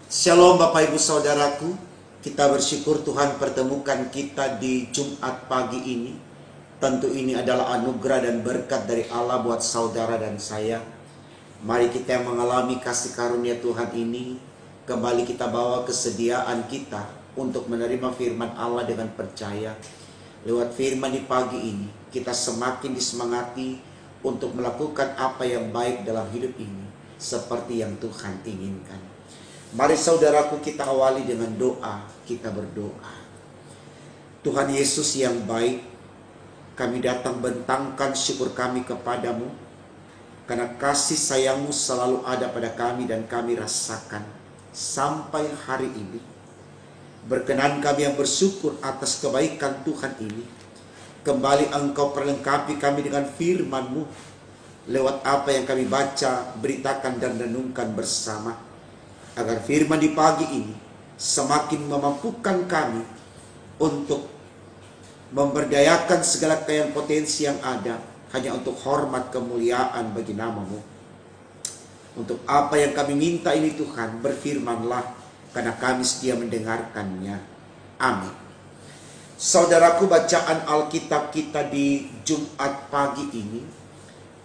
Shalom Bapak Ibu Saudaraku, kita bersyukur Tuhan pertemukan kita di Jumat pagi ini. Tentu ini adalah anugerah dan berkat dari Allah buat saudara dan saya. Mari kita mengalami kasih karunia Tuhan ini, kembali kita bawa kesediaan kita untuk menerima firman Allah dengan percaya. Lewat firman di pagi ini, kita semakin disemangati untuk melakukan apa yang baik dalam hidup ini, seperti yang Tuhan inginkan. Mari saudaraku, kita awali dengan doa. Kita berdoa. Tuhan Yesus yang baik, kami datang bentangkan syukur kami kepadamu, karena kasih sayangmu selalu ada pada kami dan kami rasakan sampai hari ini. Berkenan kami yang bersyukur atas kebaikan Tuhan ini. Kembali Engkau perlengkapi kami dengan firman-Mu lewat apa yang kami baca, beritakan dan renungkan bersama. Agar firman di pagi ini semakin memampukan kami untuk memberdayakan segala kekayaan potensi yang ada hanya untuk hormat kemuliaan bagi nama-Mu. Untuk apa yang kami minta ini Tuhan, berfirmanlah, karena kami setia mendengarkannya. Amin. Saudaraku, bacaan Alkitab kita di Jumat pagi ini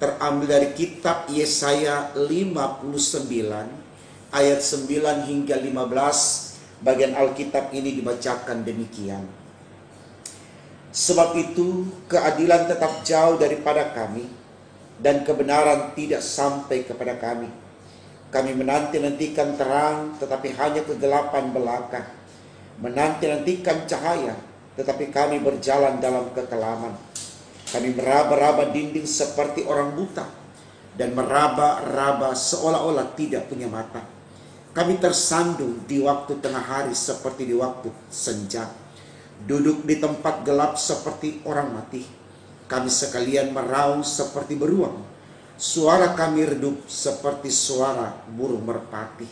terambil dari kitab Yesaya 59 ayat 9 hingga 15. Bagian Alkitab ini dibacakan demikian. Sebab itu keadilan tetap jauh daripada kami, dan kebenaran tidak sampai kepada kami. Kami menanti-nantikan terang, tetapi hanya kegelapan belaka. Menanti-nantikan cahaya, tetapi kami berjalan dalam kekelaman. Kami meraba-raba dinding seperti orang buta, dan meraba-raba seolah-olah tidak punya mata. Kami tersandung di waktu tengah hari seperti di waktu senja. Duduk di tempat gelap seperti orang mati. Kami sekalian meraung seperti beruang. Suara kami redup seperti suara burung merpati.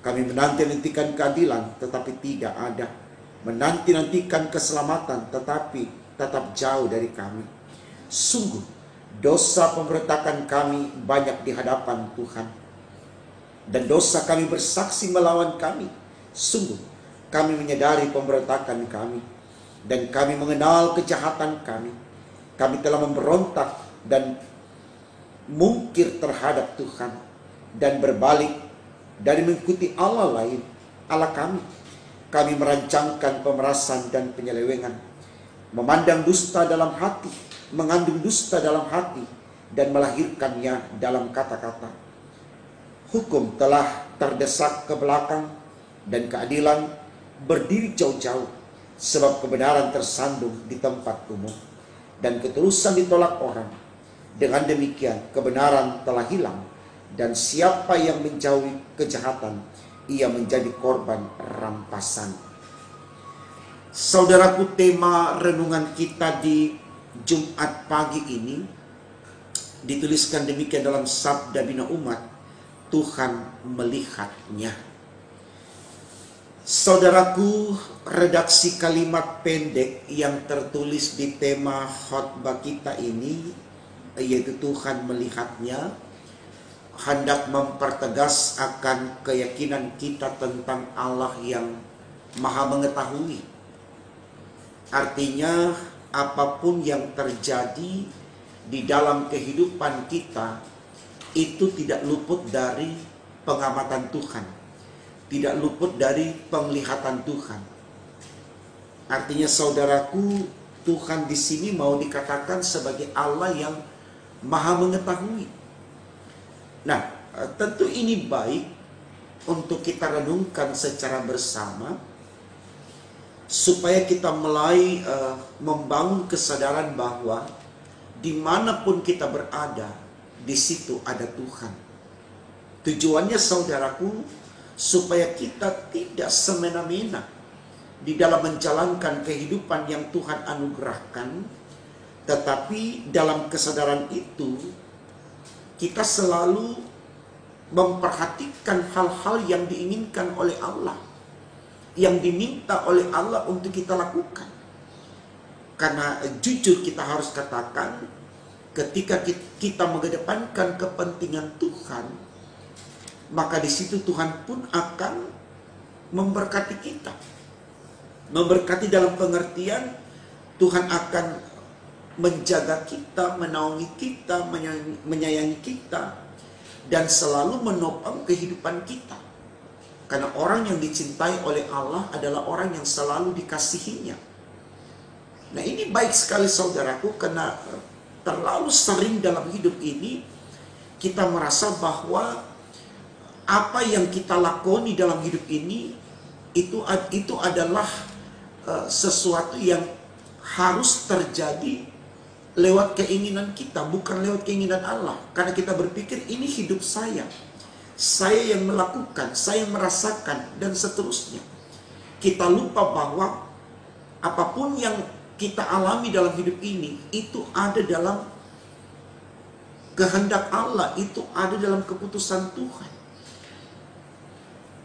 Kami menanti-nantikan keadilan tetapi tidak ada. Menanti-nantikan keselamatan tetapi tetap jauh dari kami. Sungguh dosa pemberontakan kami banyak di hadapan Tuhan, dan dosa kami bersaksi melawan kami. Sungguh kami menyadari pemberontakan kami, dan kami mengenal kejahatan kami. Kami telah memberontak dan mungkir terhadap Tuhan, dan berbalik dari mengikuti Allah lain, Allah kami. Kami merancangkan pemerasan dan penyelewengan, memandang dusta dalam hati, mengandung dusta dalam hati, dan melahirkannya dalam kata-kata. Hukum telah terdesak ke belakang, dan keadilan berdiri jauh-jauh, sebab kebenaran tersandung di tempat umum, dan ketulusan ditolak orang. Dengan demikian kebenaran telah hilang, dan siapa yang menjauhi kejahatan, ia menjadi korban rampasan. Saudaraku, tema renungan kita di Jumat pagi ini dituliskan demikian dalam Sabda Bina Umat, Tuhan melihatnya. Saudaraku, redaksi kalimat pendek yang tertulis di tema khotbah kita ini, yaitu Tuhan melihatnya, hendak mempertegas akan keyakinan kita tentang Allah yang Maha Mengetahui. Artinya, apapun yang terjadi di dalam kehidupan kita itu tidak luput dari pengamatan Tuhan, tidak luput dari penglihatan Tuhan. Artinya saudaraku, Tuhan di sini mau dikatakan sebagai Allah yang Maha Mengetahui. Nah, tentu ini baik untuk kita renungkan secara bersama, supaya kita mulai membangun kesadaran bahwa dimanapun kita berada, di situ ada Tuhan. Tujuannya saudaraku, supaya kita tidak semena-mena di dalam menjalankan kehidupan yang Tuhan anugerahkan, tetapi dalam kesadaran itu kita selalu memperhatikan hal-hal yang diinginkan oleh Allah, yang diminta oleh Allah untuk kita lakukan. Karena jujur kita harus katakan, ketika kita mengedepankan kepentingan Tuhan, maka di situ Tuhan pun akan memberkati kita. Memberkati dalam pengertian Tuhan akan menjaga kita, menaungi kita, menyayangi kita, dan selalu menopang kehidupan kita. Karena orang yang dicintai oleh Allah adalah orang yang selalu dikasihinya. Nah, ini baik sekali saudaraku, karena terlalu sering dalam hidup ini kita merasa bahwa apa yang kita lakoni dalam hidup ini itu adalah sesuatu yang harus terjadi lewat keinginan kita, bukan lewat keinginan Allah. Karena kita berpikir ini hidup saya yang melakukan, saya yang merasakan, dan seterusnya. Kita lupa bahwa apapun yang kita alami dalam hidup ini, itu ada dalam kehendak Allah, itu ada dalam keputusan Tuhan.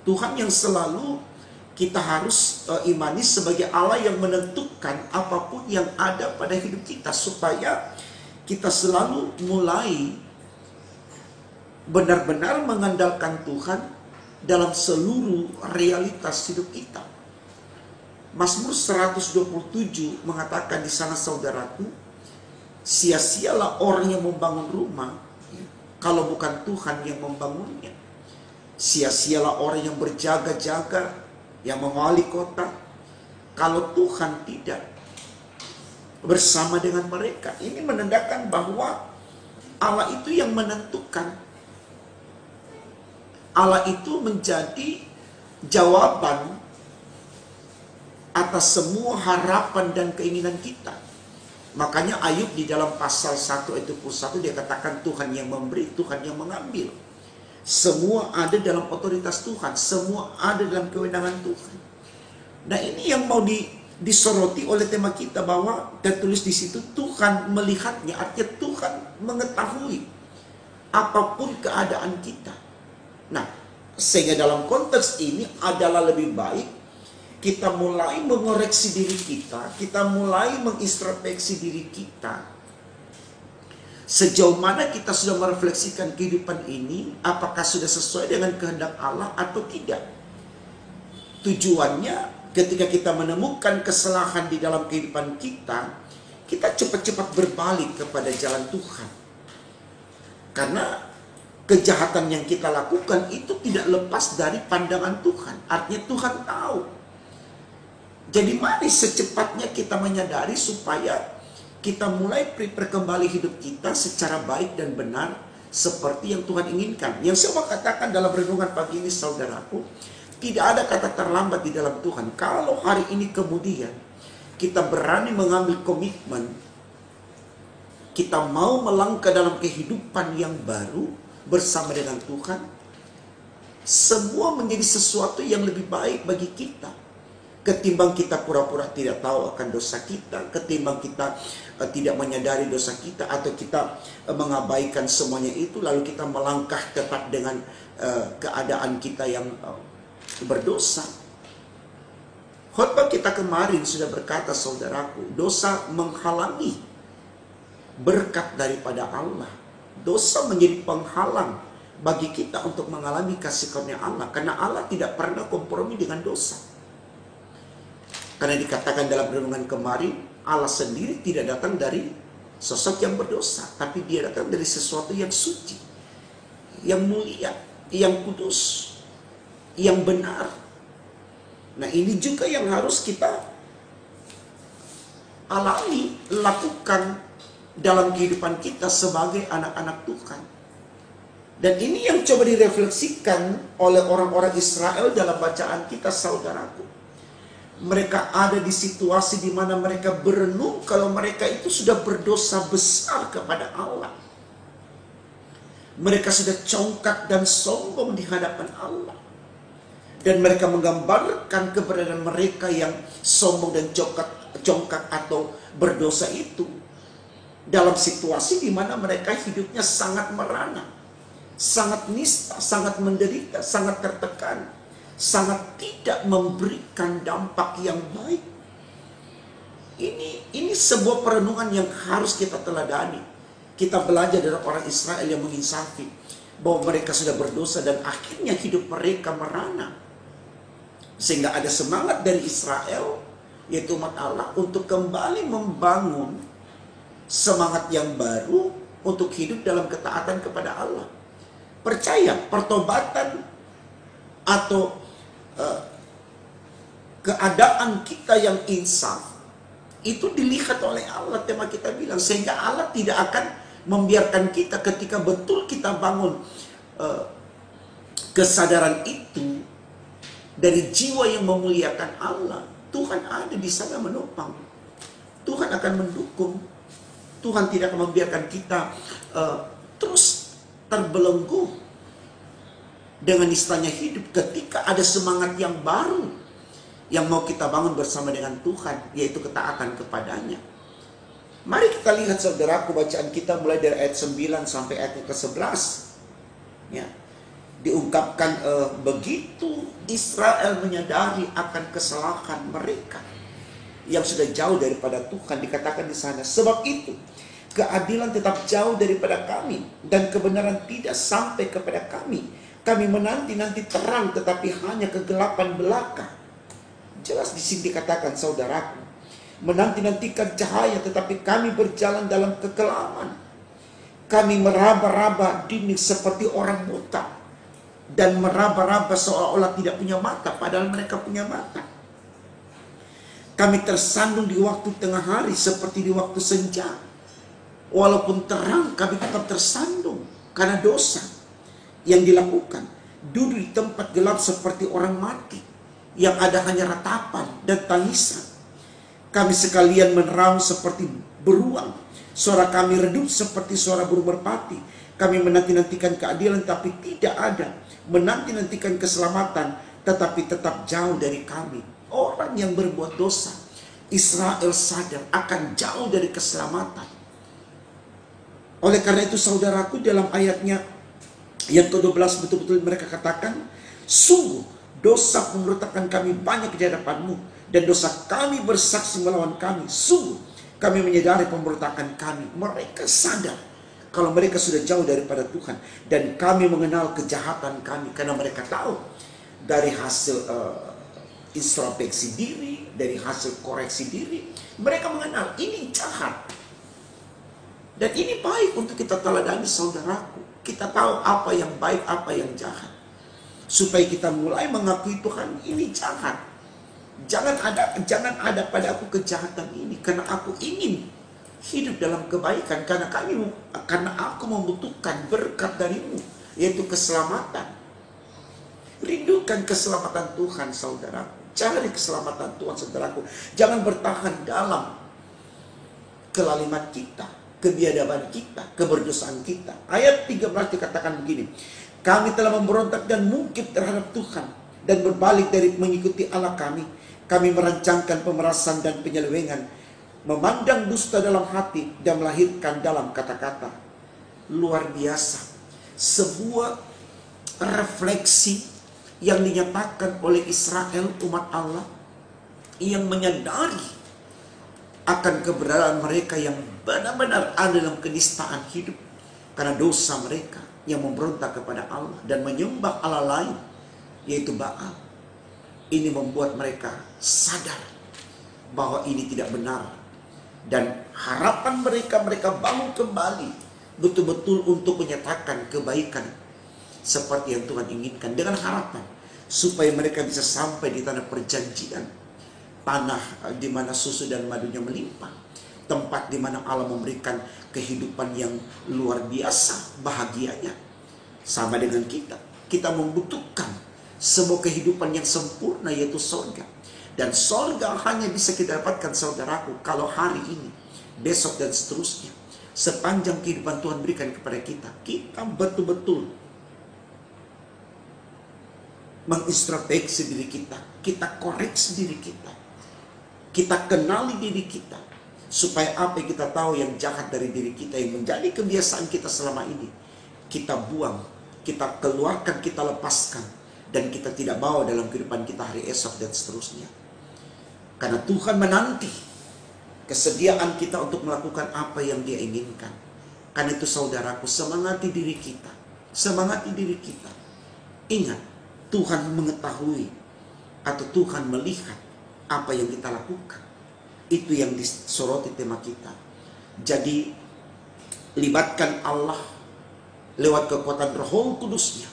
Tuhan yang selalu kita harus imani sebagai Allah yang menentukan apapun yang ada pada hidup kita, supaya kita selalu mulai benar-benar mengandalkan Tuhan dalam seluruh realitas hidup kita. Mazmur 127 mengatakan di sana saudaraku, sia-sialah orang yang membangun rumah kalau bukan Tuhan yang membangunnya. Sia-sialah orang yang berjaga-jaga, yang mengawali kota, kalau Tuhan tidak bersama dengan mereka. Ini menandakan bahwa Allah itu yang menentukan. Allah itu menjadi jawaban atas semua harapan dan keinginan kita. Makanya Ayub di dalam pasal 1 ayat 21 dia katakan Tuhan yang memberi, Tuhan yang mengambil. Semua ada dalam otoritas Tuhan, semua ada dalam kewenangan Tuhan. Nah, ini yang mau disoroti oleh tema kita, bahwa tertulis di situ Tuhan melihatnya, artinya Tuhan mengetahui apapun keadaan kita. Nah, sehingga dalam konteks ini adalah lebih baik kita mulai mengoreksi diri kita mulai mengintrospeksi diri kita. Sejauh mana kita sudah merefleksikan kehidupan ini, apakah sudah sesuai dengan kehendak Allah atau tidak. Tujuannya ketika kita menemukan kesalahan di dalam kehidupan kita cepat-cepat berbalik kepada jalan Tuhan. Karena kejahatan yang kita lakukan itu tidak lepas dari pandangan Tuhan. Artinya Tuhan tahu. Jadi mari secepatnya kita menyadari supaya kita mulai prepare kembali hidup kita secara baik dan benar seperti yang Tuhan inginkan. Yang saya mau katakan dalam renungan pagi ini saudaraku, tidak ada kata terlambat di dalam Tuhan. Kalau hari ini kemudian kita berani mengambil komitmen, kita mau melangkah dalam kehidupan yang baru bersama dengan Tuhan, semua menjadi sesuatu yang lebih baik bagi kita. Ketimbang kita pura-pura tidak tahu akan dosa kita, ketimbang kita tidak menyadari dosa kita, atau kita mengabaikan semuanya itu, lalu kita melangkah tetap dengan keadaan kita yang berdosa. Khotbah kita kemarin sudah berkata saudaraku, dosa menghalangi berkat daripada Allah. Dosa menjadi penghalang bagi kita untuk mengalami kasih karunia Allah, karena Allah tidak pernah kompromi dengan dosa. Karena dikatakan dalam renungan kemarin, Allah sendiri tidak datang dari sosok yang berdosa, tapi dia datang dari sesuatu yang suci, yang mulia, yang kudus, yang benar. Nah, ini juga yang harus kita alami, lakukan dalam kehidupan kita sebagai anak-anak Tuhan. Dan ini yang coba direfleksikan oleh orang-orang Israel dalam bacaan kita saudaraku. Mereka ada di situasi di mana mereka berenung kalau mereka itu sudah berdosa besar kepada Allah. Mereka sudah congkak dan sombong di hadapan Allah. Dan mereka menggambarkan keberadaan mereka yang sombong dan congkak atau berdosa itu dalam situasi di mana mereka hidupnya sangat merana, sangat nista, sangat menderita, sangat tertekan, sangat tidak memberikan dampak yang baik. Ini sebuah perenungan yang harus kita teladani. Kita belajar dari orang Israel yang menginsafi bahwa mereka sudah berdosa dan akhirnya hidup mereka merana. Sehingga ada semangat dari Israel, yaitu umat Allah, untuk kembali membangun semangat yang baru untuk hidup dalam ketaatan kepada Allah. Percaya pertobatan atau keadaan kita yang insaf itu dilihat oleh Allah, tema kita bilang, sehingga Allah tidak akan membiarkan kita ketika betul kita bangun kesadaran itu dari jiwa yang memuliakan Allah. Tuhan ada di sana menopang, Tuhan akan mendukung. Tuhan tidak akan membiarkan kita terus terbelenggu dengan istilahnya hidup ketika ada semangat yang baru yang mau kita bangun bersama dengan Tuhan, yaitu ketaatan kepadanya. Mari kita lihat saudaraku bacaan kita mulai dari ayat 9 sampai ayat ke-11. Ya. Diungkapkan begitu Israel menyadari akan kesalahan mereka yang sudah jauh daripada Tuhan, dikatakan di sana, sebab itu keadilan tetap jauh daripada kami dan kebenaran tidak sampai kepada kami. Kami menanti-nanti terang tetapi hanya kegelapan belaka. Jelas di sini dikatakan saudaraku, menanti-nantikan cahaya tetapi kami berjalan dalam kekelaman. Kami meraba-raba dinding seperti orang buta dan meraba-raba seolah-olah tidak punya mata padahal mereka punya mata. Kami tersandung di waktu tengah hari seperti di waktu senja. Walaupun terang kami tetap tersandung karena dosa yang dilakukan. Duduk di tempat gelap seperti orang mati, yang ada hanya ratapan dan tangisan. Kami sekalian meneraung seperti beruang, suara kami redup seperti suara burung merpati. Kami menanti-nantikan keadilan tapi tidak ada, menanti-nantikan keselamatan tetapi tetap jauh dari kami. Orang yang berbuat dosa, Israel sadar akan jauh dari keselamatan. Oleh karena itu saudaraku, dalam ayatnya yang ke-12 betul-betul mereka katakan, sungguh dosa pemberontakan kami banyak di hadapan-Mu, dan dosa kami bersaksi melawan kami. Sungguh kami menyadari pemberontakan kami. Mereka sadar kalau mereka sudah jauh daripada Tuhan, dan kami mengenal kejahatan kami, karena mereka tahu dari hasil introspeksi diri, dari hasil koreksi diri, mereka mengenal ini jahat. Dan ini baik untuk kita teladani saudaraku. Kita tahu apa yang baik, apa yang jahat. Supaya kita mulai mengakui Tuhan ini jahat. Jangan ada pada aku kejahatan ini, karena aku ingin hidup dalam kebaikan, karena aku membutuhkan berkat darimu, yaitu keselamatan. Rindukan keselamatan Tuhan saudaraku. Cari keselamatan Tuhan saudaraku. Jangan bertahan dalam kelaliman kita, kebiadaban kita, keberdosaan kita. Ayat 13 dikatakan begini, kami telah memberontak dan mungkit terhadap Tuhan dan berbalik dari mengikuti Allah kami. Kami merancangkan pemerasan dan penyelewengan, memandang dusta dalam hati dan melahirkan dalam kata-kata. Luar biasa. Sebuah refleksi yang dinyatakan oleh Israel, umat Allah, yang menyadari akan keberadaan mereka yang benar-benar ada dalam kenistaan hidup karena dosa mereka yang memberontak kepada Allah dan menyembah Allah lain, yaitu Baal. Ini membuat mereka sadar bahwa ini tidak benar, dan harapan mereka bangun kembali betul-betul untuk menyatakan kebaikan seperti yang Tuhan inginkan, dengan harapan supaya mereka bisa sampai di tanah perjanjian, tanah di mana susu dan madunya melimpah, tempat di mana Allah memberikan kehidupan yang luar biasa bahagianya. Sama dengan kita membutuhkan sebuah kehidupan yang sempurna, yaitu sorga. Dan sorga hanya bisa kita dapatkan saudaraku kalau hari ini, besok dan seterusnya, sepanjang kehidupan Tuhan berikan kepada kita, kita betul-betul mengintrospeksi diri kita, kita koreksi diri kita kenali diri kita, supaya apa yang kita tahu yang jahat dari diri kita, yang menjadi kebiasaan kita selama ini, kita buang, kita keluarkan, kita lepaskan, dan kita tidak bawa dalam kehidupan kita hari esok dan seterusnya. Karena Tuhan menanti kesediaan kita untuk melakukan apa yang Dia inginkan. Karena itu saudaraku, semangati diri kita, semangati diri kita. Ingat, Tuhan mengetahui atau Tuhan melihat apa yang kita lakukan. Itu yang disoroti tema kita. Jadi libatkan Allah lewat kekuatan Roh Kudusnya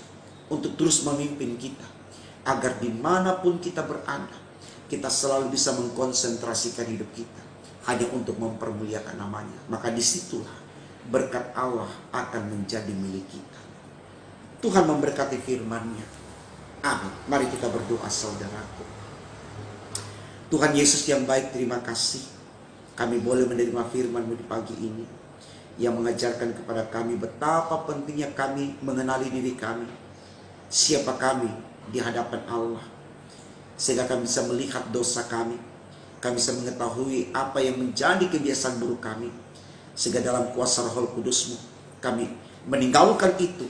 untuk terus memimpin kita, agar dimanapun kita berada, kita selalu bisa mengkonsentrasikan hidup kita hanya untuk mempermuliakan namanya. Maka disitulah berkat Allah akan menjadi milik kita. Tuhan memberkati firman-Nya. Amin. Mari kita berdoa, saudaraku. Tuhan Yesus yang baik, terima kasih kami boleh menerima firman-Mu di pagi ini, yang mengajarkan kepada kami betapa pentingnya kami mengenali diri kami, siapa kami di hadapan Allah, sehingga kami bisa melihat dosa kami bisa mengetahui apa yang menjadi kebiasaan buruk kami, sehingga dalam kuasa Roh Kudus-Mu kami meninggalkan itu,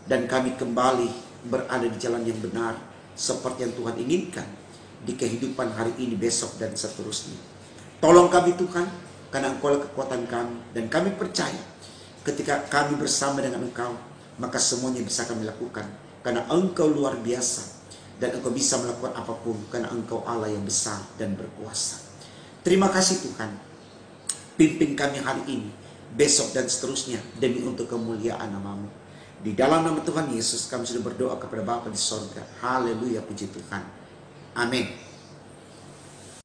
dan kami kembali berada di jalan yang benar, seperti yang Tuhan inginkan di kehidupan hari ini, besok, dan seterusnya. Tolong kami Tuhan, karena Engkau adalah kekuatan kami, dan kami percaya ketika kami bersama dengan Engkau, maka semuanya bisa kami lakukan, karena Engkau luar biasa, dan Engkau bisa melakukan apapun, karena Engkau Allah yang besar dan berkuasa. Terima kasih Tuhan, pimpin kami hari ini, besok, dan seterusnya, demi untuk kemuliaan nama-Mu. Di dalam nama Tuhan Yesus kami sudah berdoa kepada Bapa di sorga. Haleluya, puji Tuhan. Amin.